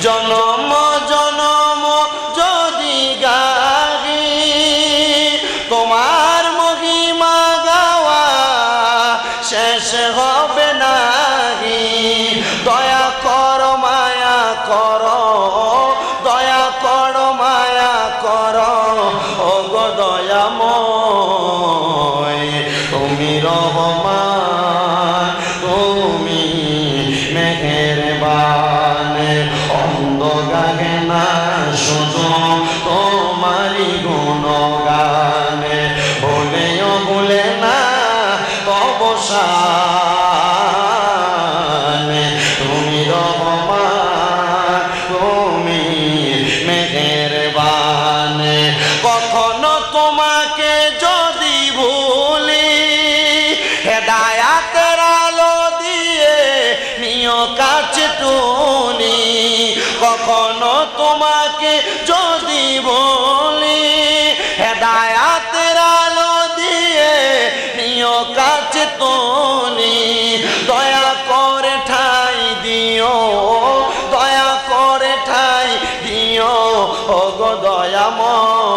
জনম জনম যদি গাহি তোমার মহিমা গাওয়া শেষ হবে নাহি। দয়া কর মায়া কর, দয়া কর মায়া কর, ওগো দয়াময় তুমি রহমান, তুমি মেহেরবান। অন্ধ গাহে না শুধু তোমারি গুণগান, ভুলেও ভুলে না তব শান। তুমি রহমান, তুমি মেহেরবান। কখনো তোমাকে যদি ভুলি হেদায়াতের আলো দিয়ে নিও কাছে তুলি। কখনো তোমাকে যদি ভুলি হেদায়াতের আলো দিয়ে নিও কাছে তুলি। দয়া করে ঠাই দিও, দয়া করে ঠাই দিও, ওগো দয়াময়